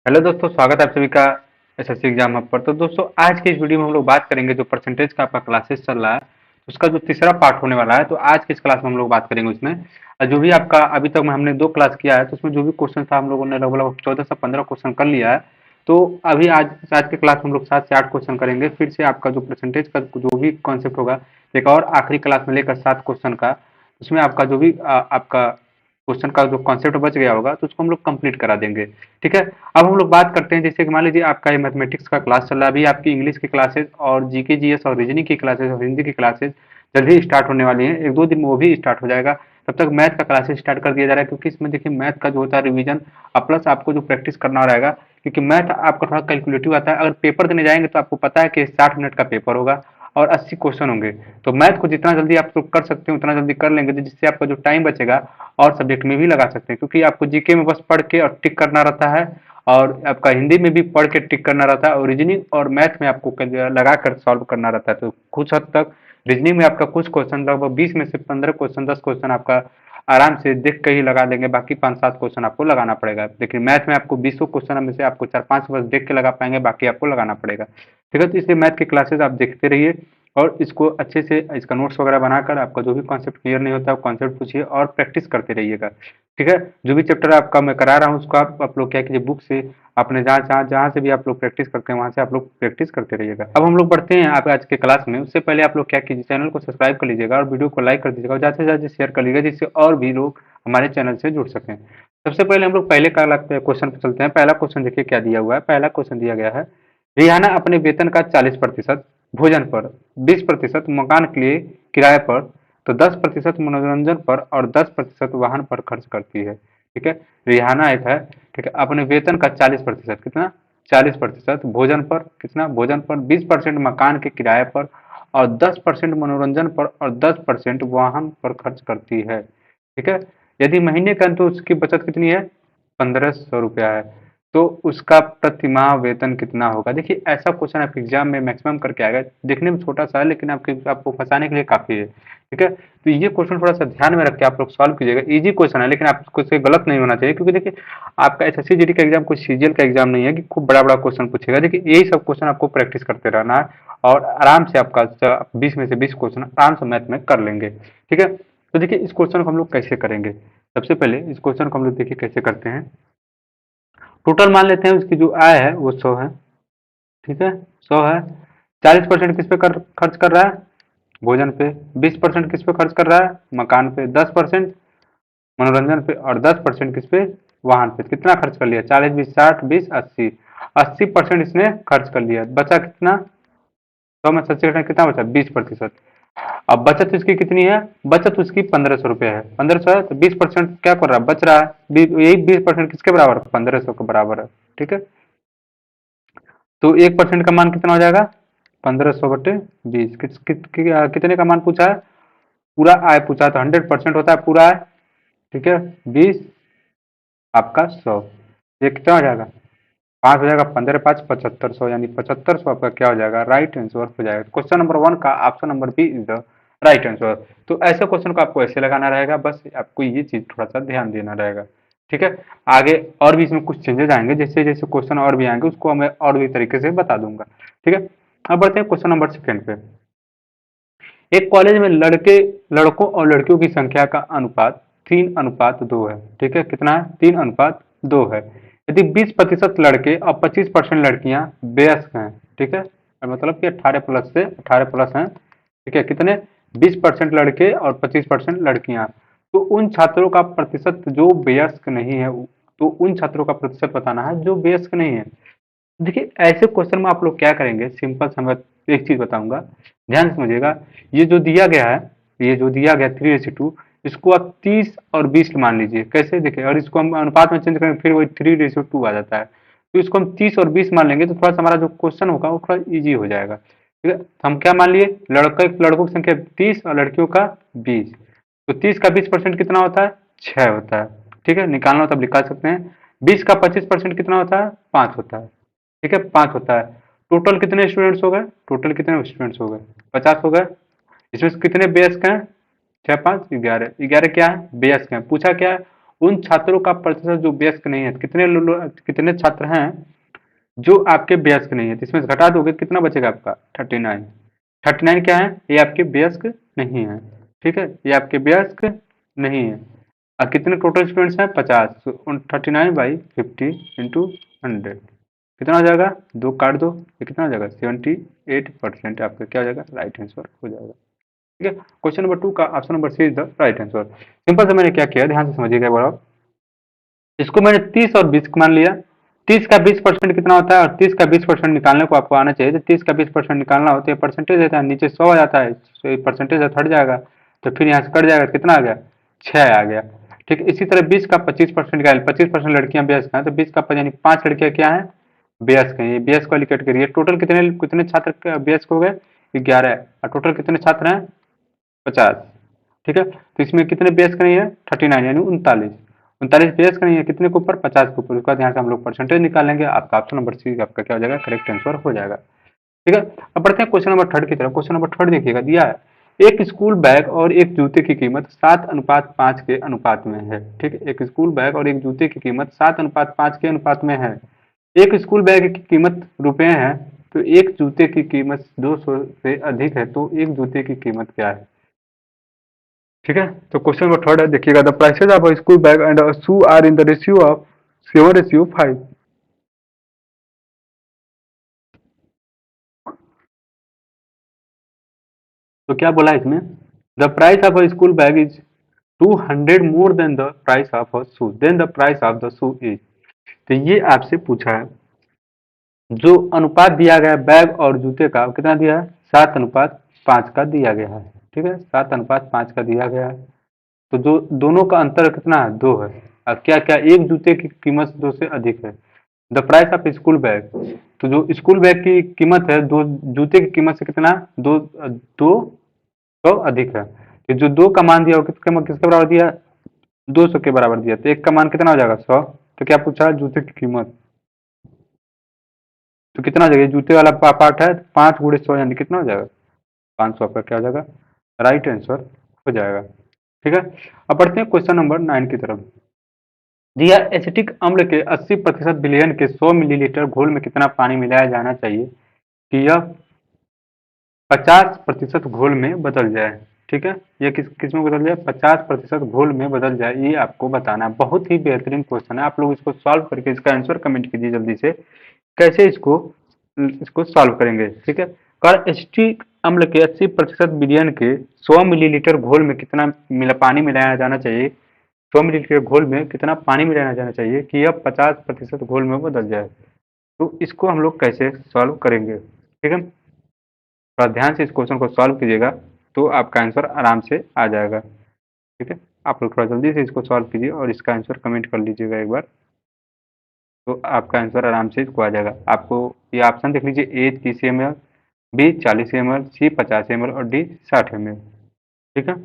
Hello दोस्तों, स्वागत है आप सभी का एसएससी एग्जाम हब पर। तो दोस्तों, आज की इस वीडियो में हम लोग बात करेंगे जो परसेंटेज का आपका क्लासेस चल रहा है उसका जो तीसरा पार्ट होने वाला है। तो आज की इस क्लास में हम लोग बात करेंगे उसमें जो भी आपका अभी तक में हमने 2 क्लास किया है तो उसमें जो भी क्वेश्चन था हम लोगों ने लगभग 14 से 15 क्वेश्चन कर लिया है। तो अभी आज आज के क्लास में हम लोग 7 से 8 क्वेश्चन करेंगे। फिर से आपका जो परसेंटेज का जो भी कॉन्सेप्ट होगा एक और आखिरी क्लास में लेकर 7 क्वेश्चन का, उसमें आपका जो भी आपका क्वेश्चन का जो कॉन्सेप्ट बच गया होगा तो उसको हम लोग कंप्लीट करा देंगे। ठीक है। अब हम लोग बात करते हैं, जैसे कि मान लीजिए आपका ये मैथमेटिक्स का क्लास चल रहा है, अभी आपकी इंग्लिश की क्लासेस और जीके जीएस और रीजनिंग की क्लासेस और हिंदी की क्लासेस जल्द ही स्टार्ट होने वाली हैं। 1-2 दिन में वो भी स्टार्ट हो जाएगा। तब तक मैथ का क्लासेस स्टार्ट कर दिया जा रहा है, क्योंकि इसमें देखिए मैथ का जो होता है रिवीजन प्लस आपको जो प्रैक्टिस करना रहेगा, क्योंकि मैथ आपका थोड़ा कैलकुलेटिव आता है। अगर पेपर देने जाएंगे तो आपको पता है कि 60 मिनट का पेपर होगा और 80 क्वेश्चन होंगे। तो मैथ को जितना जल्दी आप लोग कर सकते हैं उतना जल्दी कर लेंगे, तो जिससे आपका जो टाइम बचेगा और सब्जेक्ट में भी लगा सकते हैं, क्योंकि आपको जीके में बस पढ़ के और टिक करना रहता है और आपका हिंदी में भी पढ़ के टिक करना रहता है और रीजनिंग और मैथ में आपको लगा कर सॉल्व करना रहता है। तो कुछ हद तक रीजनिंग में आपका कुछ क्वेश्चन लगभग 20 में से 15 क्वेश्चन 10 क्वेश्चन आपका आराम से देख के ही लगा देंगे, बाकी 5-7 क्वेश्चन आपको लगाना पड़ेगा। लेकिन मैथ में आपको 20 क्वेश्चन में से आपको 4-5 बस देख के लगा पाएंगे, बाकी आपको लगाना पड़ेगा। ठीक है। तो इसलिए मैथ की क्लासेस आप देखते रहिए और इसको अच्छे से इसका नोट्स वगैरह बनाकर आपका जो भी कॉन्सेप्ट क्लियर नहीं होता है वो कॉन्सेप्ट पूछिए और प्रैक्टिस करते रहिएगा। ठीक है। जो भी चैप्टर आपका मैं करा रहा हूँ उसको आप लोग क्या कीजिए, बुक से अपने जहाँ जहाँ जहाँ से भी आप लोग प्रैक्टिस करते हैं वहाँ से आप लोग प्रैक्टिस करते रहिएगा। अब हम लोग बढ़ते हैं आप आज के क्लास में। उससे पहले आप लोग क्या कीजिए, चैनल को सब्सक्राइब कर लीजिएगा और वीडियो को लाइक कर दीजिएगा और ज़्यादा से ज़्यादा शेयर कर लीजिएगा, जिससे और भी लोग हमारे चैनल से जुड़ सकें। सबसे पहले हम लोग पहले क्वेश्चन पर चलते हैं। पहला क्वेश्चन देखिए क्या दिया हुआ है। पहला क्वेश्चन दिया गया है, रिहाना अपने वेतन का 40% भोजन पर, 20% मकान के लिए किराए पर, तो 10% मनोरंजन पर और 10% वाहन पर खर्च करती है। ठीक है। रिहाना एक है। ठीक है। अपने वेतन का 40%, कितना, 40% भोजन पर, कितना, भोजन पर, 20% मकान के किराए पर और 10% मनोरंजन पर और 10% वाहन पर खर्च करती है। ठीक है। यदि महीने के अंत तो उसकी बचत कितनी है, 1500 रुपया है, तो उसका प्रति माह वेतन कितना होगा। देखिए ऐसा क्वेश्चन आपके एग्जाम में मैक्सिमम करके आएगा। देखने में छोटा सा है लेकिन आपको फंसाने के लिए काफी है। ठीक है। तो ये क्वेश्चन थोड़ा सा ध्यान में रख के आप लोग सॉल्व कीजिएगा। इजी क्वेश्चन है लेकिन आपको इससे गलत नहीं होना चाहिए, क्योंकि देखिए आपका एसएससी जीडी का एग्जाम कोई सीजीएल का एग्जाम नहीं है कि खूब बड़ा बड़ा क्वेश्चन पूछेगा। देखिए यही सब क्वेश्चन आपको प्रैक्टिस करते रहना है और आराम से आपका 20 में से 20 क्वेश्चन आराम से मैथ में कर लेंगे। ठीक है। तो देखिए इस क्वेश्चन को हम लोग कैसे करेंगे। सबसे पहले इस क्वेश्चन को हम लोग देखिए कैसे करते हैं। टोटल मान लेते हैं उसकी जो आय है वो 100 है। ठीक है। 100 है। 40% किस पे खर्च कर रहा है, भोजन पे। 20% किस पे खर्च कर रहा है, मकान पे। 10% मनोरंजन पे और 10% किस पे, वाहन पे। कितना खर्च कर लिया, 40 20 60 20 80, 80% इसने खर्च कर लिया। बचा कितना, 100 में 80 घटा कितना बचा, 20%। अब बचत उसकी कितनी है, बचत उसकी 1500 रुपया है। 1500 है तो 20% क्या कर रहा है, बच रहा है। यही 20% किसके बराबर है, 1500 के बराबर है। ठीक है। तो 1% का मान कितना हो जाएगा, 1500/20। कितने का मान पूछा है, पूरा आय पूछा है तो 100% होता है पूरा आय। ठीक है। 20 आपका 100, ये कितना हो जाएगा, 5 हो जाएगा, 15×5 = 7500, यानी 7500 आपका क्या हो जाएगा, राइट आंसर हो जाएगा। क्वेश्चन नंबर 1 का option number B is the right answer. तो ऐसे क्वेश्चन को आपको ऐसे लगाना रहेगा, बस आपको ये चीज थोड़ा सा ध्यान देना रहेगा। ठीक है। आगे और भी इसमें कुछ चेंजेस आएंगे, जैसे जैसे क्वेश्चन और भी आएंगे उसको मैं और भी तरीके से बता दूंगा। ठीक है। अब बढ़ते हैं क्वेश्चन नंबर 2 पे। एक कॉलेज में लड़कों और लड़कियों की संख्या का अनुपात 3:2 है। ठीक है। कितना है, 3:2 है। यदि 20% लड़के और 25% लड़कियां वयस्क हैं। ठीक है। मतलब कि 18+ हैं। ठीक है। कितने, 20% लड़के और 25% लड़कियां। तो उन छात्रों का प्रतिशत जो वयस्क नहीं है, तो उन छात्रों का प्रतिशत बताना है जो वयस्क नहीं है। देखिए ऐसे क्वेश्चन में आप लोग क्या करेंगे, सिंपल समझ, एक चीज बताऊंगा, ध्यान से समझिएगा। ये जो दिया गया है, ये जो दिया गया 3:2, इसको आप 30 और 20 मान लीजिए। कैसे, देखिए और इसको हम अनुपात में चेंज करेंगे फिर वही 3:2 आ जाता है। तो इसको हम 30 और 20 मान लेंगे तो थोड़ा सा हमारा जो क्वेश्चन होगा वो थोड़ा ईजी हो जाएगा। ठीक है। तो हम क्या मान लिए, लड़कों की संख्या 30 और लड़कियों का 20। तो 30 का 20% कितना होता है, 6 होता है। ठीक है। निकालना हो तब निकाल सकते हैं। 20 का 25% कितना होता है, 5 होता है। ठीक है, 5 होता है। टोटल कितने स्टूडेंट्स हो गए, टोटल कितने स्टूडेंट्स हो गए, 50 हो गए। इसमें से कितने वयस्क हैं, 6 5 11, 11 क्या है, वयस्क हैं। पूछा क्या है, उन छात्रों का प्रतिशत जो वयस्क नहीं है। कितने छात्र हैं जो आपके वयस्क नहीं है, तो इसमें से घटा दोगे कितना बचेगा आपका 39। 39 क्या है, ये आपके वयस्क नहीं है। ठीक है, ये आपके वयस्क नहीं है। और कितने टोटल स्टूडेंट्स हैं 50, 39/50 इंटू 100 कितना हो जाएगा, दो काट दो, ये कितना हो जाएगा 78% आपका क्या हो जाएगा, राइट आंसर हो जाएगा। ठीक है, क्वेश्चन नंबर 2 का option number C is the right answer. Simple से मैंने क्या किया, ध्यान से समझिएगा बड़ा। इसको मैंने 30 और 20 मान लिया। 30 का 20% कितना होता है, और 30 का 20% निकालने को आपको आना चाहिए। तो 30 का 20% निकालना होता है, परसेंटेज देता है, नीचे 100 आ जाता है, तो परसेंटेज हट जाएगा, तो फिर यहाँ से कट जाएगा, कितना आ गया 6 आ गया। ठीक, इसी तरह 20 का 25% निकाल, 25% लड़कियां व्यस्क हैं, तो 20 का यानी 5 लड़कियां क्या है, व्यस्क है, ये व्यस्क वाली कैटेगरी है। टोटल कितने कितने छात्र व्यस्क हो गए, 11, और टोटल कितने छात्र हैं 50। ठीक है, तो इसमें कितने व्यस्क नहीं है 39 यानी 39। 39 व्यस्क नहीं है, कितने के ऊपर 50 के ऊपर। उसका ध्यान से हम लोग परसेंटेज निकालेंगे, आपका ऑप्शन नंबर सी आपका क्या हो जाएगा, करेक्ट आंसर हो जाएगा। ठीक है, अब बढ़ते हैं क्वेश्चन नंबर थर्ड की तरफ। क्वेश्चन नंबर थर्ड देखिएगा, दिया है एक स्कूल बैग और एक जूते की कीमत 7:5 के अनुपात में है। ठीक है, एक स्कूल बैग और एक जूते की कीमत 7:5 के अनुपात में है। एक स्कूल बैग की कीमत रुपए है, तो एक जूते की कीमत 200 से अधिक है, तो एक जूते की कीमत क्या है। ठीक है, तो क्वेश्चन नंबर थर्ड है, देखिएगा the prices of a school bag and a shoe are in the ratio of 7:5। तो क्या बोला इसमें, the price of a school bag is 200 more than the price of a shoe, then the price of the shoe is. तो ये आपसे पूछा है, जो अनुपात दिया गया है बैग और जूते का, कितना दिया है 7:5 का दिया गया है। ठीक है, 7:5 का दिया गया है, तो जो दोनों का अंतर कितना है, 2 है। अब क्या क्या, एक जूते की कीमत 2 से अधिक है। The price of school bag, तो जो स्कूल बैग की कीमत है, दो जूते की कीमत से कितना, दो दो सौ अधिक है। तो जो दो का मान दिया वो किसके बराबर दिया, 200 के बराबर दिया, तो एक का मान कितना हो जाएगा 100। तो क्या पूछा, जूते की कीमत, तो कितना हो जाएगा, जूते वाला पार्ट है, 5 × 100 यानी कितना हो जाएगा 500 आपका क्या हो जाएगा, राइट आंसर हो जाएगा। ठीक है, अब बढ़ते हैं क्वेश्चन नंबर 9 की तरफ। दिया एसिटिक अम्ल के 80% विलयन के 100 मिलीलीटर घोल में कितना पानी मिलाया जाना चाहिए कि यह 50% घोल में बदल जाए। ठीक है, ये किस में बदल जाए, 50% घोल में बदल जाए, ये आपको बताना है। बहुत ही बेहतरीन क्वेश्चन है, आप लोग इसको सॉल्व करके इसका आंसर कमेंट कीजिए जल्दी से, कैसे इसको इसको सॉल्व करेंगे। ठीक है, और एसिटिक अम्ल के 80% विलयन के 100 मिलीलीटर घोल में कितना पानी मिलाया जाना चाहिए, 100 मिलीलीटर घोल में कितना पानी मिलाया जाना चाहिए कि यह 50% घोल में बदल जाए। तो इसको हम लोग कैसे सॉल्व करेंगे। ठीक है, थोड़ा ध्यान से इस क्वेश्चन को सॉल्व कीजिएगा, तो आपका आंसर आराम से आ जाएगा। ठीक है, आप लोग थोड़ा जल्दी से इसको सॉल्व कीजिए और इसका आंसर कमेंट कर लीजिएगा एक बार, तो आपका आंसर आराम से इसको आ जाएगा। आपको ये ऑप्शन देख लीजिए, ए 30 ml, बी 40 ml, सी 50 ml और डी 60 ml। ठीक है,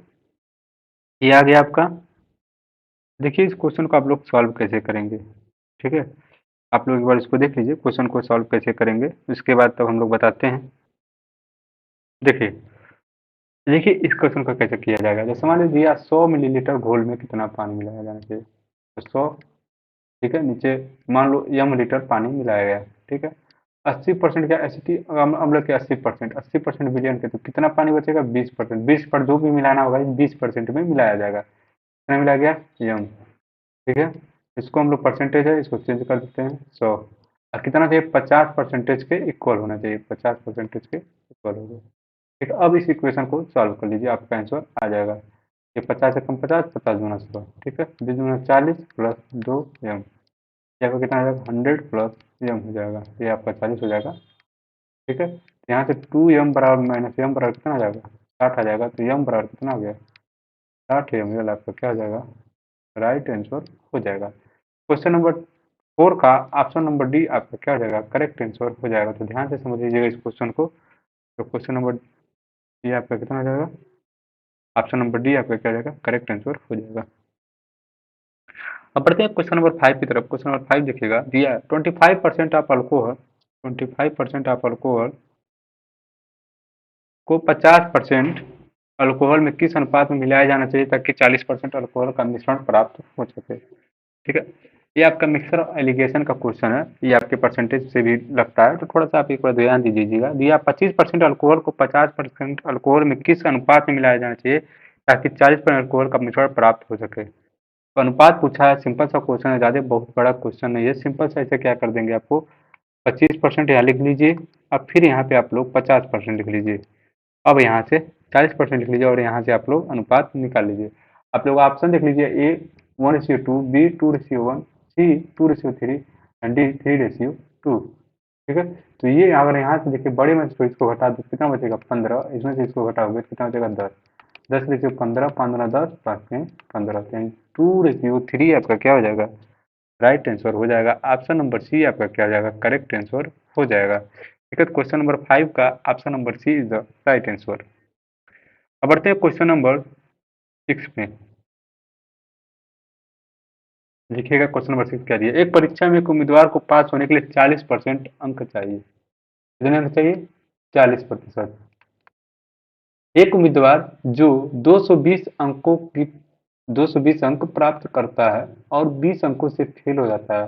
ये आ गया आपका। देखिए इस क्वेश्चन को आप लोग सॉल्व कैसे करेंगे। ठीक है, आप लोग एक बार इसको देख लीजिए, क्वेश्चन को सॉल्व कैसे करेंगे, उसके बाद तब हम लोग बताते हैं। देखिए देखिए इस क्वेश्चन को कैसे किया जाएगा। जैसे मान लीजिए 100 मिलीलीटर घोल में कितना पानी मिलाया जाना चाहिए, तो 100, ठीक है, नीचे मान लो m लीटर पानी मिलाया गया। ठीक है, 80% क्या एसिटिक अम्ल के 80%, 80% विलयन के, तो कितना पानी बचेगा 20%। 20 पर जो भी मिलाना होगा 20% में मिलाया जाएगा, कितना मिलाया गया m। ठीक है, इसको हम लोग परसेंटेज है, इसको चेंज कर देते हैं 100, और कितना चाहिए 50% के इक्वल होना चाहिए, 50% के इक्वल हो गया। ठीक है, अब इस इक्वेशन को सॉल्व कर लीजिए, आपका आंसर आ जाएगा। ये 50 से कम 50, 50 × 100, ठीक है, 20 × 40 प्लस 2m, ये आपका कितना आ जाएगा 100 प्लस m हो जाएगा, ये आपका 40 हो जाएगा। ठीक है, तो यहाँ से 2m बराबर माइनस m बराबर कितना आ जाएगा 60 आ जाएगा, तो m बराबर कितना हो गया 60m, ये आपका क्या हो जाएगा, राइट आंसर हो जाएगा। क्वेश्चन नंबर 4 का ऑप्शन नंबर डी आपका क्या हो जाएगा, करेक्ट आंसर हो जाएगा। तो ध्यान से समझ लीजिएगा इस क्वेश्चन को, तो क्वेश्चन नंबर डी आपका कितना हो जाएगा, ऑप्शन नंबर डी आपका क्या हो जाएगा, करेक्ट आंसर हो जाएगा। अब बढ़ते हैं क्वेश्चन नंबर 5 की तरफ। क्वेश्चन नंबर 5 देखिएगा, दिया 25% ऑफ अल्कोहल, 25% ऑफ अल्कोहल को 50% अल्कोहल में किस अनुपात में मिलाया जाना चाहिए ताकि 40% अल्कोहल का मिश्रण प्राप्त हो सके। ठीक है, ये आपका मिक्सर एलिगेशन का क्वेश्चन है, ये आपके परसेंटेज से भी लगता है, तो थोड़ा सा आप एक बार ध्यान दे दीजिएगा। दिया 25% अल्कोहल को 50% अल्कोहल में किस अनुपात में मिलाया जाना चाहिए ताकि 40% अल्कोहल का मिश्रण प्राप्त हो सके। तो अनुपात पूछा है, सिंपल सा क्वेश्चन है, ज़्यादा बहुत बड़ा क्वेश्चन नहीं है, सिंपल सा ऐसे क्या कर देंगे आपको 25% यहाँ लिख लीजिए, अब फिर यहाँ पे आप लोग 50% लिख लीजिए, अब यहाँ से 40% लिख लीजिए और यहाँ से आप लोग अनुपात निकाल लीजिए। आप लोग ऑप्शन देख लीजिए, ए 1:2, बी 2:1, सी 2:3 एंड डी 3:2। ठीक है, तो ये अगर यहाँ से देखिए बड़े में से इसको घटा दो कितना बचेगा 15, इसमें से इसको घटाओगे कितना बचेगा 10, 10:15, 15 10 5 में 15, 2:3 आपका क्या हो जाएगा, राइट आंसर हो जाएगा। ऑप्शन नंबर सी आपका क्या हो जाएगा, करेक्ट आंसर हो जाएगा। ठीक है, क्वेश्चन नंबर 5 का option number C is the right answer. अब बढ़ते हैं क्वेश्चन नंबर 6 में। लिखिएगा क्वेश्चन नंबर 6 क्या दिया, एक परीक्षा में एक उम्मीदवार को पास होने के लिए 40% अंक चाहिए। कितने अंक चाहिए, 40%। एक उम्मीदवार जो 220 अंकों की 220 अंक प्राप्त करता है और 20 अंकों से फेल हो जाता है,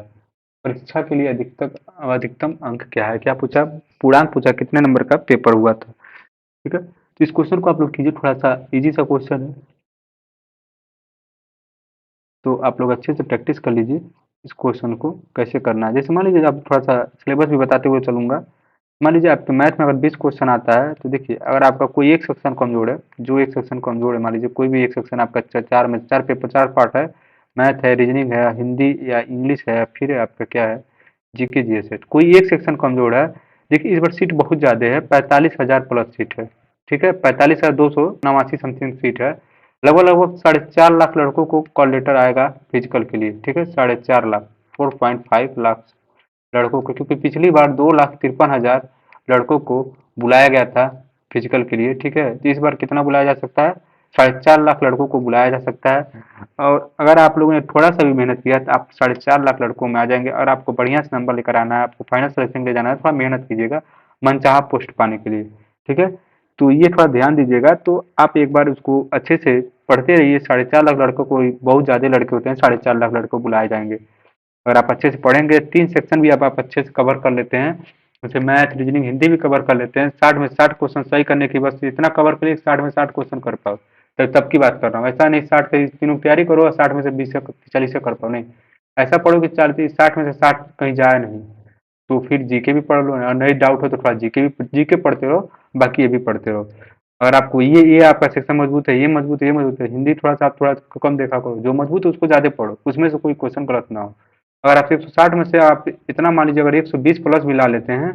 परीक्षा के लिए अधिकतम अधिकतम अंक क्या है। क्या पूछा, पूर्णांक पूछा, कितने नंबर का पेपर हुआ था। ठीक है, तो इस क्वेश्चन को आप लोग कीजिए, थोड़ा सा इजी सा क्वेश्चन है, तो आप लोग अच्छे से प्रैक्टिस कर लीजिए इस क्वेश्चन को कैसे करना है। जैसे मान लीजिए, आप थोड़ा सा सिलेबस भी बताते हुए चलूंगा। मान लीजिए आपके मैथ में अगर 20 क्वेश्चन आता है, तो देखिए अगर आपका कोई एक सेक्शन कमजोर है, जो एक सेक्शन कमजोर है, मान लीजिए कोई भी एक सेक्शन आपका चार में चार पेपर 4 पार्ट है, मैथ है, रीजनिंग है, हिंदी या इंग्लिश है, फिर आपका क्या है, जीके जीएस है, कोई एक सेक्शन कमजोर है। देखिए इस बार सीट बहुत ज़्यादा है, 45,000 प्लस सीट है। ठीक है, 45,289 समथिंग सीट है। लगभग लगभग 4.5 लाख लड़कों को कॉल लेटर आएगा फिजिकल के लिए। ठीक है, 4.5 लाख, 4.5 लाख लड़कों को, क्योंकि पिछली बार 2,53,000 लड़कों को बुलाया गया था फिजिकल के लिए। ठीक है, तो इस बार कितना बुलाया जा सकता है, 4.5 लाख लड़कों को बुलाया जा सकता है। और अगर आप लोगों ने थोड़ा सा भी मेहनत किया तो आप 4.5 लाख लड़कों में आ जाएंगे। और आपको बढ़िया से नंबर लेकर आना है, आपको फाइनल सिलेक्शन ले जाना है, थोड़ा मेहनत कीजिएगा मनचाहा पोस्ट पाने के लिए। ठीक है, तो ये थोड़ा ध्यान दीजिएगा, तो आप एक बार उसको अच्छे से पढ़ते रहिए। 4.5 लाख लड़कों को, बहुत ज़्यादा लड़के होते हैं, 4.5 लाख लड़कों को बुलाए जाएंगे। अगर आप अच्छे से पढ़ेंगे, 3 सेक्शन भी आप अच्छे से कवर कर लेते हैं, जैसे मैथ, रीजनिंग, हिंदी भी कवर कर लेते हैं, 60 में 60 क्वेश्चन सही करने की, बस इतना कवर करिए 60 में 60 क्वेश्चन कर पाओ। तो तब की बात कर रहा हूँ, ऐसा नहीं 60 से तीनों की तैयारी करो और 60 में से 20 से 40 से कर पाओ, नहीं। ऐसा पढ़ो कि 60 में से 60 कहीं जाए नहीं। तो फिर जीके भी पढ़ लो, और नहीं डाउट हो तो थोड़ा जीके पढ़ते रहो, बाकी ये भी पढ़ते रहो। अगर आपको ये आपका सेक्शन मजबूत है, ये मजबूत है, ये मजबूत है, हिंदी थोड़ा सा आप थोड़ा कम देखा करो, जो मजबूत है उसको ज्यादा पढ़ो, उसमें से कोई क्वेश्चन गलत ना हो। अगर आप 160 में से आप इतना मान लीजिए, अगर 120 प्लस भी ला लेते हैं,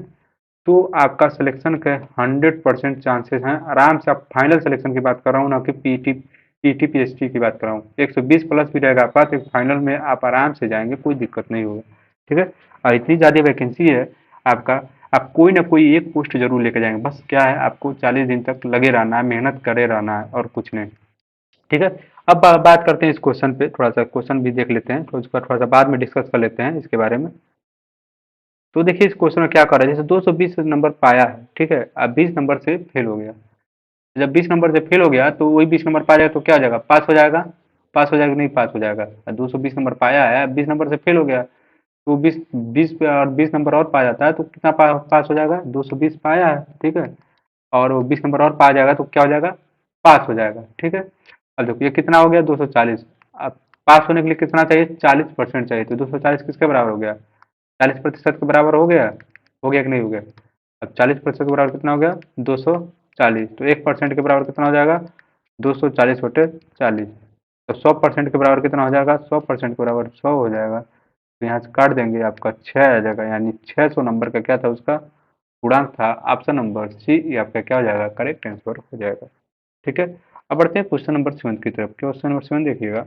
तो आपका सिलेक्शन के 100% चांसेस हैं। आराम से, आप फाइनल सिलेक्शन की बात कर रहा हूँ, ना कि पीटी पीएचडी की बात कर रहा हूँ। 120 प्लस भी रहेगा आपका तो फाइनल में आप आराम से जाएंगे, कोई दिक्कत नहीं होगा। ठीक है, और इतनी ज़्यादा वैकेंसी है आपका, आप कोई ना कोई एक पोस्ट जरूर लेके जाएंगे। बस क्या है, आपको 40 दिन तक लगे रहना है, मेहनत करे रहना है और कुछ नहीं। ठीक है, अब बात करते हैं इस क्वेश्चन पे, थोड़ा सा क्वेश्चन भी देख लेते हैं, तो उसका थोड़ा सा बाद में डिस्कस कर लेते हैं इसके बारे में। तो देखिए इस क्वेश्चन में क्या कर रहा है, जैसे 220 नंबर पाया है, ठीक है, अब 20 नंबर से फेल हो गया। जब 20 नंबर से फेल हो गया तो वही 20 नंबर पा जाएगा तो क्या हो जाएगा, पास हो जाएगा। पास हो जाएगा, नहीं पास हो जाएगा। 220 नंबर पाया है, 20 नंबर से फेल हो गया, तो 20 20 पे और 20 नंबर और पा जाता है तो कितना पास हो जाएगा, 220 पाया है। ठीक है, और वो 20 नंबर और पा जाएगा तो क्या हो जाएगा, पास हो जाएगा। ठीक है, अब देखिए कितना हो गया, 240। अब पास होने के लिए कितना चाहिए, 40% चाहिए, तो 240 किसके बराबर हो गया, 40% के बराबर हो गया कि नहीं हो गया। अब 40% के बराबर कितना हो गया, 240, तो 1% के बराबर कितना हो जाएगा, 240/40। तो 100% के बराबर कितना हो जाएगा, 100% के बराबर 100 हो जाएगा। तो यहाँ से काट देंगे, आपका 6 आ जाएगा, यानी 600 नंबर का क्या था, उसका पूर्णांक था। ऑप्शन नंबर सी ये आपका क्या हो जाएगा, करेक्ट आंसर हो जाएगा। ठीक है, अब बढ़ते हैं क्वेश्चन नंबर 7 की तरफ। क्वेश्चन नंबर 7 देखिएगा,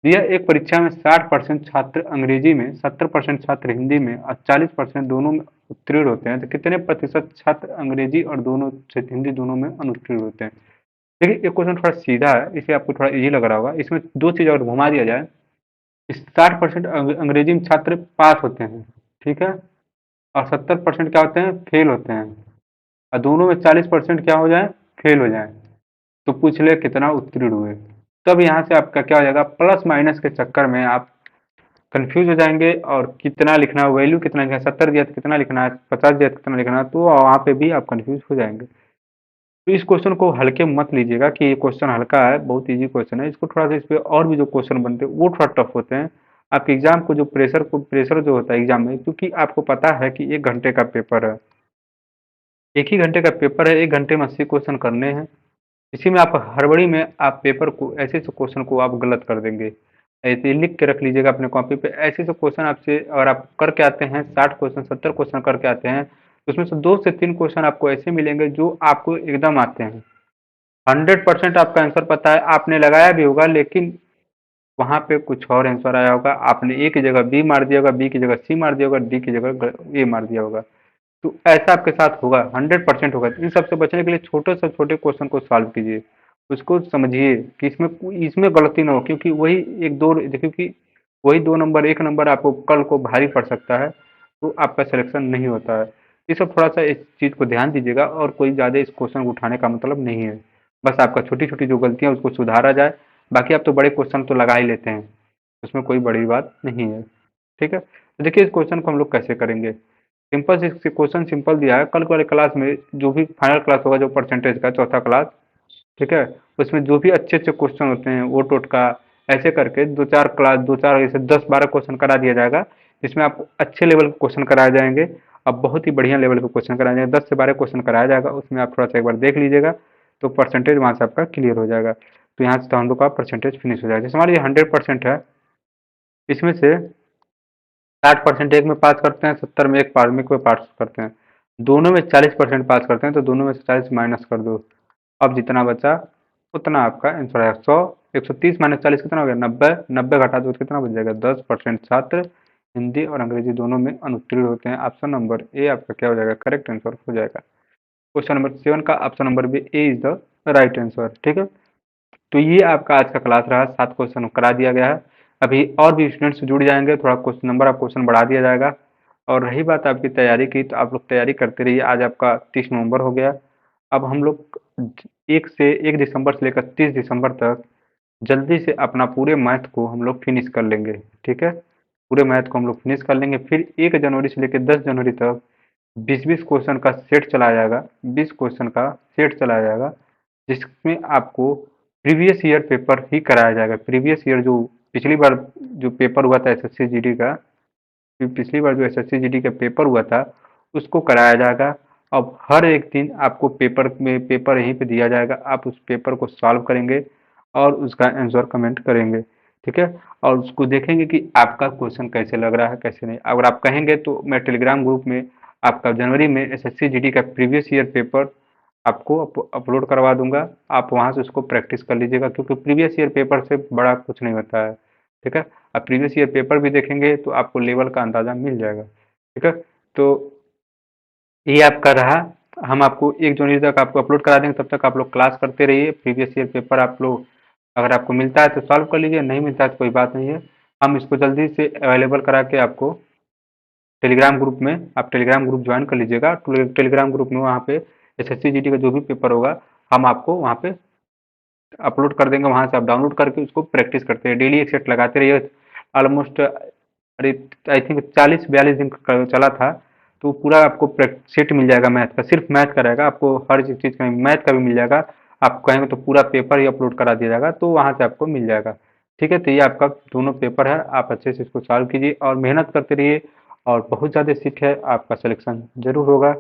यह एक परीक्षा में 60% छात्र अंग्रेजी में, 70% छात्र हिंदी में और 40% दोनों में उत्तीर्ण होते हैं, तो कितने प्रतिशत छात्र अंग्रेजी और दोनों से हिंदी दोनों में अनुत्तीर्ण होते हैं। देखिए ये क्वेश्चन थोड़ा सीधा है, इसे आपको थोड़ा इजी लग रहा होगा। इसमें दो चीज अगर घुमा दिया जाए, 60% अंग्रेजी में छात्र पास होते हैं, ठीक है, और 70% क्या होते हैं, फेल होते हैं, और दोनों में 40% क्या हो जाए, फेल हो जाए। तो पूछ ले कितना उत्तीर्ण हुए। तब यहाँ से आपका क्या हो जाएगा, प्लस माइनस के चक्कर में आप कंफ्यूज हो जाएंगे और कितना लिखना है, वैल्यू कितना लिखना है, 70 दिया तो कितना लिखना है, 50 दिया तो कितना लिखना है, तो वहाँ पे भी आप कंफ्यूज हो जाएंगे। तो इस क्वेश्चन को हल्के में मत लीजिएगा कि ये क्वेश्चन हल्का है, बहुत इजी क्वेश्चन है। इसको थोड़ा सा, इस पे और भी जो क्वेश्चन बनते हैं वो थोड़ा टफ होते हैं। आपके एग्जाम को प्रेशर जो होता है एग्जाम में, क्योंकि आपको पता है कि 1 घंटे का पेपर है, एक ही घंटे का पेपर है, 1 घंटे में 80 क्वेश्चन करने हैं। इसी में आप हड़बड़ी में आप पेपर को ऐसे ऐसे क्वेश्चन को आप गलत कर देंगे। ऐसे लिख के रख लीजिएगा अपने कॉपी पे, ऐसे ऐसे क्वेश्चन आपसे अगर आप करके आते हैं, 60 क्वेश्चन 70 क्वेश्चन करके आते हैं, तो उसमें से 2 से 3 क्वेश्चन आपको ऐसे मिलेंगे जो आपको एकदम आते हैं। 100% आपका आंसर पता है, आपने लगाया भी होगा, लेकिन वहां पे कुछ और आंसर आया होगा, आपने ए की जगह बी मार दिया होगा, बी की जगह सी मार दिया होगा, डी की जगह ए मार दिया होगा। तो ऐसा आपके साथ होगा, 100% होगा। तो इन सबसे बचने के लिए छोटे से छोटे क्वेश्चन को सॉल्व कीजिए, उसको समझिए कि इसमें गलती ना हो, क्योंकि वही एक दो, क्योंकि वही 2 नंबर 1 नंबर आपको कल को भारी पड़ सकता है, तो आपका सिलेक्शन नहीं होता है। ये सब थोड़ा सा इस चीज़ को ध्यान दीजिएगा, और कोई ज़्यादा इस क्वेश्चन को उठाने का मतलब नहीं है। बस आपका छोटी छोटी जो गलतियाँ उसको सुधारा जाए, बाकी आप तो बड़े क्वेश्चन तो लगा ही लेते हैं, उसमें कोई बड़ी बात नहीं है। ठीक है, तो देखिए इस क्वेश्चन को हम लोग कैसे करेंगे। सिंपल से क्वेश्चन सिंपल दिया है, कल वाले क्लास में जो भी फाइनल क्लास होगा, जो परसेंटेज का चौथा क्लास, ठीक है, उसमें जो भी अच्छे अच्छे क्वेश्चन होते हैं वो टोटका ऐसे करके दो चार ऐसे 10-12 क्वेश्चन करा दिया जाएगा, जिसमें आपको अच्छे लेवल के क्वेश्चन कराए जाएंगे। अब बहुत ही बढ़िया लेवल के क्वेश्चन कराए जाएंगे, 10 से 12 क्वेश्चन कराया जाएगा, उसमें आप थोड़ा सा एक बार देख लीजिएगा, तो परसेंटेज वहाँ से आपका क्लियर हो जाएगा। तो यहाँ से तो हम लोग का परसेंटेज फिनिश हो जाएगा। जैसे हमारे 100% है, इसमें से 60% एक में पास करते हैं, 70 में एक पास में पास करते हैं, दोनों में 40% पास करते हैं, तो दोनों में से 40 माइनस कर दो। अब जितना बचा उतना आपका आंसर है 100। 130 माइनस 40 कितना हो गया, 90। 90 घटा दो तो कितना बच जाएगा, 10% छात्र हिंदी और अंग्रेजी दोनों में अनुत्तीर्ण होते हैं। ऑप्शन नंबर ए आपका क्या हो जाएगा, करेक्ट आंसर हो जाएगा। क्वेश्चन नंबर 7 का option number B, A is the right answer. ठीक है, तो ये आपका आज का क्लास रहा, 7 क्वेश्चन करा दिया गया है। अभी और भी स्टूडेंट्स जुड़ जाएंगे, थोड़ा क्वेश्चन नंबर ऑफ क्वेश्चन बढ़ा दिया जाएगा। और रही बात आपकी तैयारी की, तो आप लोग तैयारी करते रहिए। आज आपका 30 नवंबर हो गया। अब हम लोग 1 दिसंबर से लेकर 30 दिसंबर तक जल्दी से अपना पूरे मैथ को हम लोग फिनिश कर लेंगे। ठीक है, पूरे मैथ को हम लोग फिनिश कर लेंगे। फिर 1 जनवरी से लेकर 10 जनवरी तक 20-20 क्वेश्चन का सेट चलाया जाएगा, 20 क्वेश्चन का सेट चलाया जाएगा, जिसमें आपको प्रीवियस ईयर पेपर ही कराया जाएगा। प्रीवियस ईयर जो पिछली बार जो पेपर हुआ था एसएससी जीडी का, पिछली बार जो एसएससी जीडी का पेपर हुआ था, उसको कराया जाएगा। अब हर एक दिन आपको पेपर यहीं पे दिया जाएगा, आप उस पेपर को सॉल्व करेंगे और उसका आंसर कमेंट करेंगे। ठीक है, और उसको देखेंगे कि आपका क्वेश्चन कैसे लग रहा है कैसे नहीं। अगर आप कहेंगे तो मैं टेलीग्राम ग्रुप में आपका जनवरी में एसएससी जीडी का प्रीवियस ईयर पेपर आपको अपलोड करवा दूंगा, आप वहां से उसको प्रैक्टिस कर लीजिएगा, क्योंकि प्रीवियस ईयर पेपर से बड़ा कुछ नहीं होता है। ठीक है, आप प्रीवियस ईयर पेपर भी देखेंगे तो आपको लेवल का अंदाजा मिल जाएगा। ठीक है, तो ये आपका रहा। हम आपको 1 जनवरी तक आपको अपलोड करा देंगे, तब तक आप लोग क्लास करते रहिए। प्रीवियस ईयर पेपर आप लोग अगर आपको मिलता है तो सॉल्व कर लीजिए, नहीं मिलता है तो कोई बात नहीं है, हम इसको जल्दी से अवेलेबल करा के आपको टेलीग्राम ग्रुप में, आप टेलीग्राम ग्रुप ज्वाइन कर लीजिएगा। टेलीग्राम ग्रुप में वहाँ पे एसएससी जीडी का जो भी पेपर होगा, हम आपको वहाँ पे अपलोड कर देंगे, वहाँ से आप डाउनलोड करके उसको प्रैक्टिस करते हैं। डेली एक सेट लगाते रहिए। ऑलमोस्ट अरे आई थिंक 40-42 दिन चला था, तो पूरा आपको सेट मिल जाएगा मैथ का, सिर्फ मैथ का रहेगा, आपको हर चीज़ का मैथ का भी मिल जाएगा। आप कहेंगे तो पूरा पेपर ही अपलोड करा दिया जाएगा, तो वहाँ से आपको मिल जाएगा। ठीक है, तो ये आपका दोनों पेपर है, आप अच्छे से इसको सॉल्व कीजिए और मेहनत करते रहिए, और बहुत ज़्यादा सीख है, आपका सिलेक्शन जरूर होगा।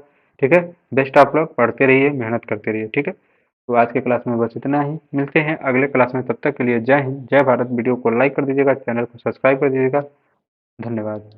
ठीक है, बेस्ट आप लोग पढ़ते रहिए, मेहनत करते रहिए। ठीक है, तो आज के क्लास में बस इतना ही, मिलते हैं अगले क्लास में, तब तक के लिए जय हिंद जय भारत। वीडियो को लाइक कर दीजिएगा, चैनल को सब्सक्राइब कर दीजिएगा। धन्यवाद।